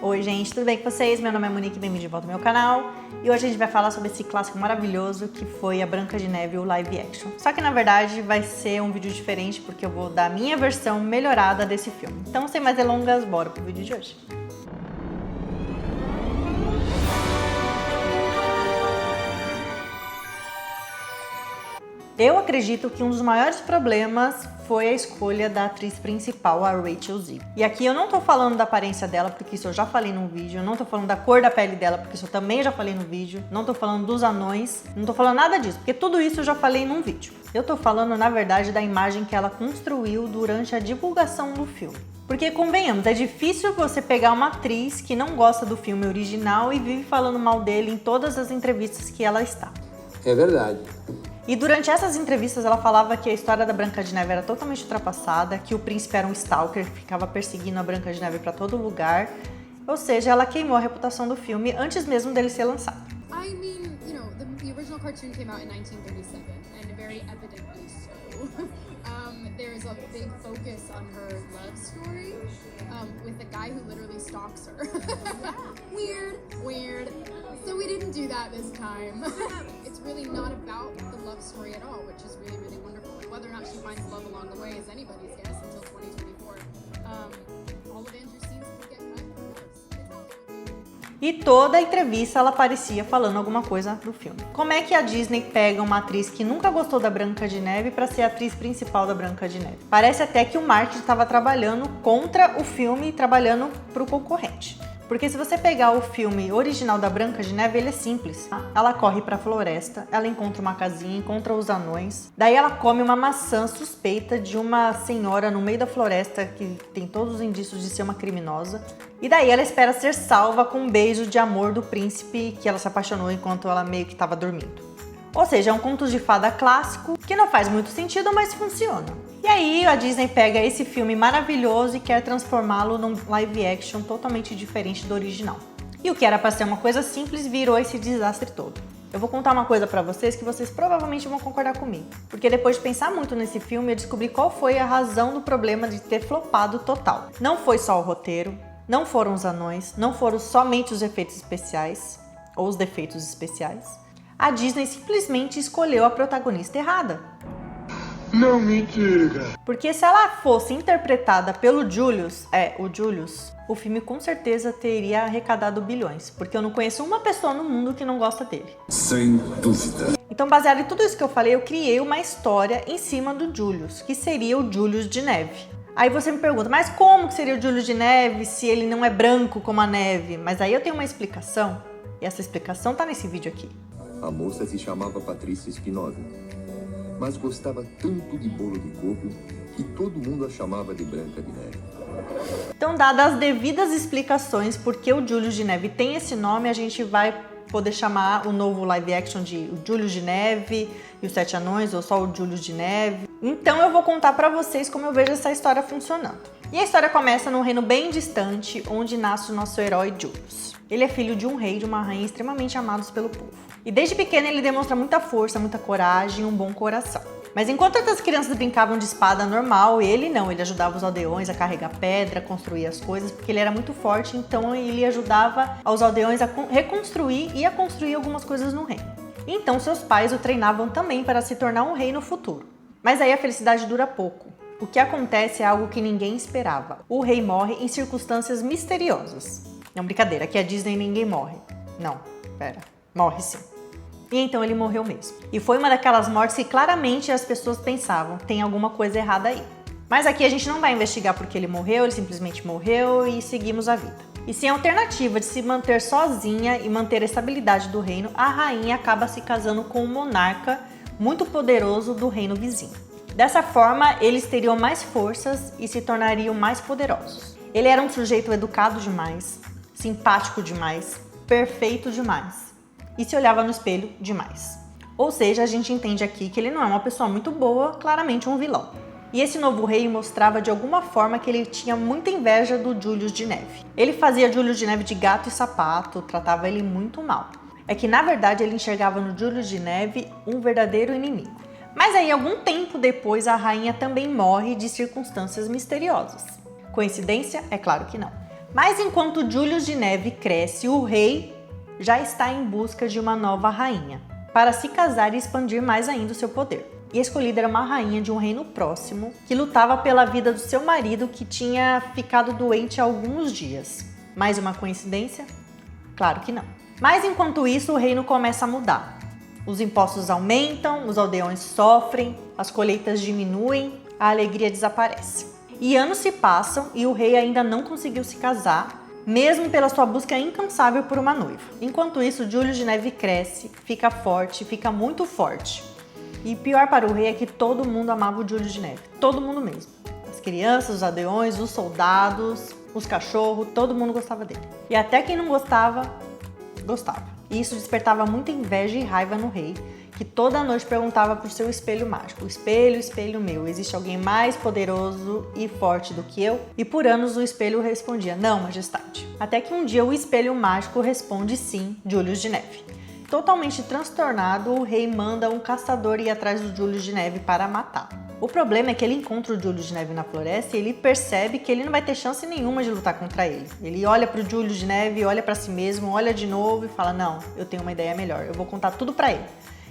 Oi gente, tudo bem com vocês? Meu nome é Monique, bem-vindo de volta ao meu canal. E hoje a gente vai falar sobre esse clássico maravilhoso que foi a Branca de Neve, o live action. Só que na verdade vai ser um vídeo diferente porque eu vou dar a minha versão melhorada desse filme. Então sem mais delongas, bora pro vídeo de hoje. Eu acredito que um dos maiores problemas foi a escolha da atriz principal, a Rachel Zegler. E aqui eu não tô falando da aparência dela, porque isso eu já falei no vídeo, eu não tô falando da cor da pele dela, porque isso eu também já falei no vídeo, não tô falando dos anões, não tô falando nada disso, porque tudo isso eu já falei num vídeo. Eu tô falando, na verdade, da imagem que ela construiu durante a divulgação do filme. Porque, convenhamos, é difícil você pegar uma atriz que não gosta do filme original e vive falando mal dele em todas as entrevistas que ela está. É verdade. E durante essas entrevistas ela falava que a história da Branca de Neve era totalmente ultrapassada, que o príncipe era um stalker, que ficava perseguindo a Branca de Neve para todo lugar. Ou seja, ela queimou a reputação do filme antes mesmo dele ser lançado. I mean, you know, the original cartoon came out in 1937, and very evidently so. There's a big focus on her love story with a guy who literally stalks her. Weird. So we didn't do that this time. It's really not about the love story at all, which is really, really wonderful. And whether or not she finds love along the way is anybody's guess until 2024. All of Andrew's scenes could get cut, of course. E toda a entrevista ela aparecia falando alguma coisa do filme. Como é que a Disney pega uma atriz que nunca gostou da Branca de Neve para ser a atriz principal da Branca de Neve? Parece até que o marketing estava trabalhando contra o filme, trabalhando para o concorrente. Porque se você pegar o filme original da Branca de Neve, ele é simples. Ela corre para a floresta, ela encontra uma casinha, encontra os anões. Daí ela come uma maçã suspeita de uma senhora no meio da floresta que tem todos os indícios de ser uma criminosa. E daí ela espera ser salva com um beijo de amor do príncipe que ela se apaixonou enquanto ela meio que estava dormindo. Ou seja, é um conto de fada clássico que não faz muito sentido, mas funciona. E aí a Disney pega esse filme maravilhoso e quer transformá-lo num live action totalmente diferente do original. E o que era para ser uma coisa simples virou esse desastre todo. Eu vou contar uma coisa para vocês que vocês provavelmente vão concordar comigo. Porque depois de pensar muito nesse filme, eu descobri qual foi a razão do problema de ter flopado total. Não foi só o roteiro, não foram os anões, não foram somente os efeitos especiais, ou os defeitos especiais. A Disney simplesmente escolheu a protagonista errada. Não me diga. Porque se ela fosse interpretada pelo Julius, o filme com certeza teria arrecadado bilhões. Porque eu não conheço uma pessoa no mundo que não gosta dele. Sem dúvida. Então, baseado em tudo isso que eu falei, eu criei uma história em cima do Julius, que seria o Julius de Neve. Aí você me pergunta, mas como que seria o Julius de Neve se ele não é branco como a neve? Mas aí eu tenho uma explicação, e essa explicação tá nesse vídeo aqui. A moça se chamava Patrícia Espinosa, mas gostava tanto de bolo de coco que todo mundo a chamava de Branca de Neve. Então, dadas as devidas explicações por que o Julius de Neve tem esse nome, a gente vai poder chamar o novo live action de o Julius de Neve e os Sete Anões, ou só o Julius de Neve. Então eu vou contar pra vocês como eu vejo essa história funcionando. E a história começa num reino bem distante, onde nasce o nosso herói Julius. Ele é filho de um rei e de uma rainha extremamente amados pelo povo. E desde pequeno ele demonstra muita força, muita coragem e um bom coração. Mas enquanto outras crianças brincavam de espada normal, ele não. Ele ajudava os aldeões a carregar pedra, a construir as coisas, porque ele era muito forte, então ele ajudava os aldeões a reconstruir e a construir algumas coisas no reino. Então seus pais o treinavam também para se tornar um rei no futuro. Mas aí a felicidade dura pouco. O que acontece é algo que ninguém esperava. O rei morre em circunstâncias misteriosas. Não, brincadeira, aqui a Disney ninguém morre. Não, pera, morre sim. E então ele morreu mesmo. E foi uma daquelas mortes que claramente as pessoas pensavam, tem alguma coisa errada aí. Mas aqui a gente não vai investigar porque ele morreu, ele simplesmente morreu e seguimos a vida. E sem alternativa de se manter sozinha e manter a estabilidade do reino, a rainha acaba se casando com um monarca muito poderoso do reino vizinho. Dessa forma, eles teriam mais forças e se tornariam mais poderosos. Ele era um sujeito educado demais, simpático demais, perfeito demais e se olhava no espelho demais. Ou seja, a gente entende aqui que ele não é uma pessoa muito boa, claramente um vilão. E esse novo rei mostrava de alguma forma que ele tinha muita inveja do Julius de Neve. Ele fazia Julius de Neve de gato e sapato, tratava ele muito mal. É que na verdade ele enxergava no Julius de Neve um verdadeiro inimigo. Mas aí algum tempo depois a rainha também morre de circunstâncias misteriosas. Coincidência? É claro que não. Mas enquanto Julius de Neve cresce, o rei já está em busca de uma nova rainha, para se casar e expandir mais ainda o seu poder. E a escolhida era uma rainha de um reino próximo, que lutava pela vida do seu marido, que tinha ficado doente há alguns dias. Mais uma coincidência? Claro que não. Mas enquanto isso, o reino começa a mudar. Os impostos aumentam, os aldeões sofrem, as colheitas diminuem, a alegria desaparece. E anos se passam e o rei ainda não conseguiu se casar, mesmo pela sua busca incansável por uma noiva. Enquanto isso, Julius de Neve cresce, fica forte, fica muito forte. E pior para o rei é que todo mundo amava o Julius de Neve, todo mundo mesmo. As crianças, os aldeões, os soldados, os cachorros, todo mundo gostava dele. E até quem não gostava, gostava. E isso despertava muita inveja e raiva no rei, que toda noite perguntava para o seu espelho mágico: espelho, espelho meu, existe alguém mais poderoso e forte do que eu? E por anos o espelho respondia: não, majestade. Até que um dia o espelho mágico responde: sim, Julius de Neve. Totalmente transtornado, o rei manda um caçador ir atrás do Julius de Neve para matá-lo. O problema é que ele encontra o Julius de Neve na floresta e ele percebe que ele não vai ter chance nenhuma de lutar contra ele. Ele olha para o Julius de Neve, olha para si mesmo, olha de novo e fala: não, eu tenho uma ideia melhor, eu vou contar tudo para ele.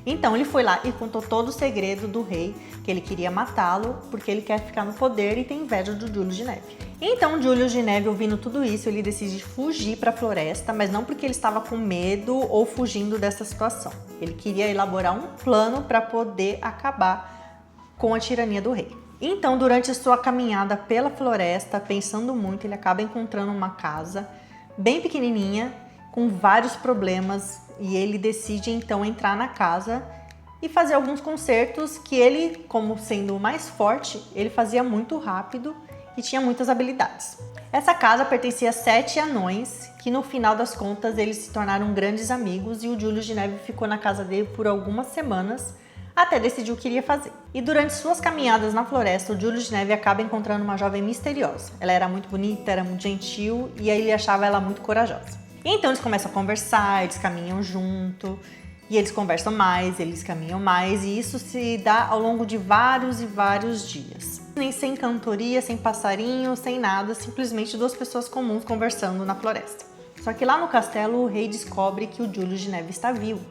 Então ele foi lá e contou todo o segredo do rei, que ele queria matá-lo porque ele quer ficar no poder e tem inveja do Julius de Neve. Então Julius de Neve, ouvindo tudo isso, ele decide fugir para a floresta, mas não porque ele estava com medo ou fugindo dessa situação. Ele queria elaborar um plano para poder acabar com a tirania do rei. Então, durante a sua caminhada pela floresta, pensando muito, ele acaba encontrando uma casa bem pequenininha, com vários problemas, e ele decide então entrar na casa e fazer alguns consertos que ele, como sendo o mais forte, ele fazia muito rápido e tinha muitas habilidades. Essa casa pertencia a 7 anões, que no final das contas eles se tornaram grandes amigos, e o Julius de Neve ficou na casa dele por algumas semanas, até decidir o que iria fazer. E durante suas caminhadas na floresta, o Julius de Neve acaba encontrando uma jovem misteriosa. Ela era muito bonita, era muito gentil, e aí ele achava ela muito corajosa. E então eles começam a conversar, eles caminham junto, e eles conversam mais, eles caminham mais, e isso se dá ao longo de vários e vários dias. Nem sem cantoria, sem passarinho, sem nada, simplesmente duas pessoas comuns conversando na floresta. Só que lá no castelo o rei descobre que o Julius de Neve está vivo.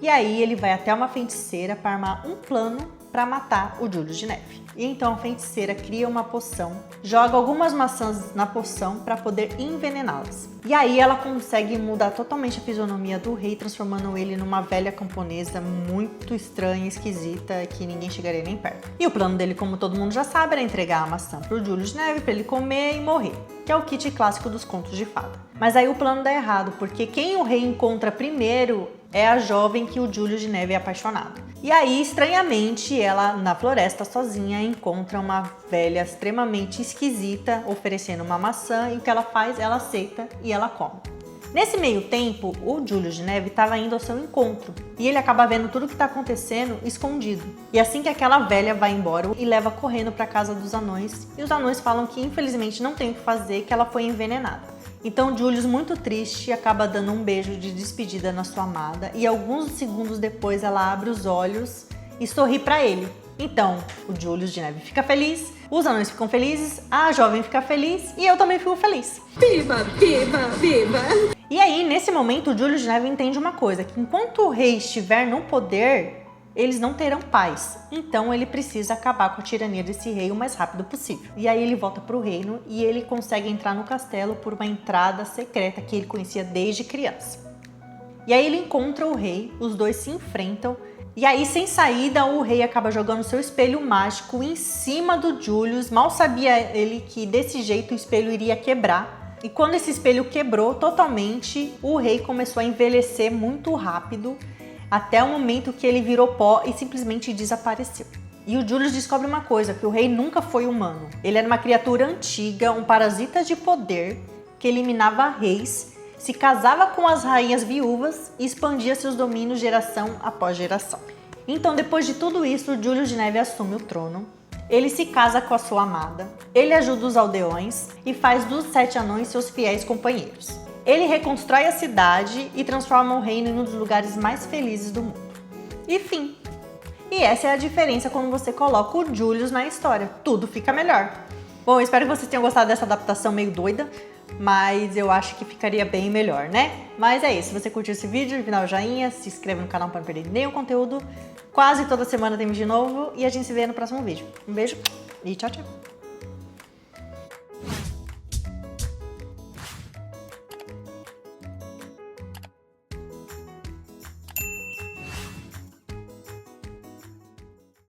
E aí ele vai até uma feiticeira para armar um plano para matar o Julius de Neve. E então a feiticeira cria uma poção, joga algumas maçãs na poção para poder envenená-las. E aí ela consegue mudar totalmente a fisionomia do rei, transformando ele numa velha camponesa muito estranha, esquisita, que ninguém chegaria nem perto. E o plano dele, como todo mundo já sabe, era entregar a maçã pro Julius de Neve para ele comer e morrer, que é o kit clássico dos contos de fada. Mas aí o plano dá errado, porque quem o rei encontra primeiro é a jovem que o Julius de Neve é apaixonado. E aí, estranhamente, ela na floresta sozinha encontra uma velha extremamente esquisita oferecendo uma maçã, e o que ela faz? Ela aceita e ela come. Nesse meio tempo, o Julius de Neve estava indo ao seu encontro e ele acaba vendo tudo o que está acontecendo escondido. E assim que aquela velha vai embora e leva correndo para a casa dos anões, e os anões falam que infelizmente não tem o que fazer, que ela foi envenenada. Então Julius, muito triste, acaba dando um beijo de despedida na sua amada, e alguns segundos depois ela abre os olhos e sorri para ele. Então o Julius de Neve fica feliz, os anões ficam felizes, a jovem fica feliz e eu também fico feliz. Viva, viva, viva! E aí, nesse momento, o Julius de Neve entende uma coisa, que enquanto o rei estiver no poder, eles não terão paz. Então ele precisa acabar com a tirania desse rei o mais rápido possível. E aí ele volta para o reino e ele consegue entrar no castelo por uma entrada secreta que ele conhecia desde criança. E aí ele encontra o rei, os dois se enfrentam, e aí sem saída o rei acaba jogando seu espelho mágico em cima do Julius. Mal sabia ele que desse jeito o espelho iria quebrar. E quando esse espelho quebrou totalmente, o rei começou a envelhecer muito rápido, até o momento que ele virou pó e simplesmente desapareceu. E o Julius descobre uma coisa, que o rei nunca foi humano. Ele era uma criatura antiga, um parasita de poder, que eliminava reis, se casava com as rainhas viúvas e expandia seus domínios geração após geração. Então, depois de tudo isso, o Julius de Neve assume o trono. Ele se casa com a sua amada, ele ajuda os aldeões e faz dos 7 anões seus fiéis companheiros. Ele reconstrói a cidade e transforma o reino em um dos lugares mais felizes do mundo. E fim. E essa é a diferença quando você coloca o Julius na história. Tudo fica melhor. Bom, eu espero que vocês tenham gostado dessa adaptação meio doida, mas eu acho que ficaria bem melhor, né? Mas é isso, se você curtiu esse vídeo, dá o joinha, se inscreva no canal para não perder nenhum conteúdo. Quase toda semana tem vídeo novo e a gente se vê no próximo vídeo. Um beijo e tchau, tchau!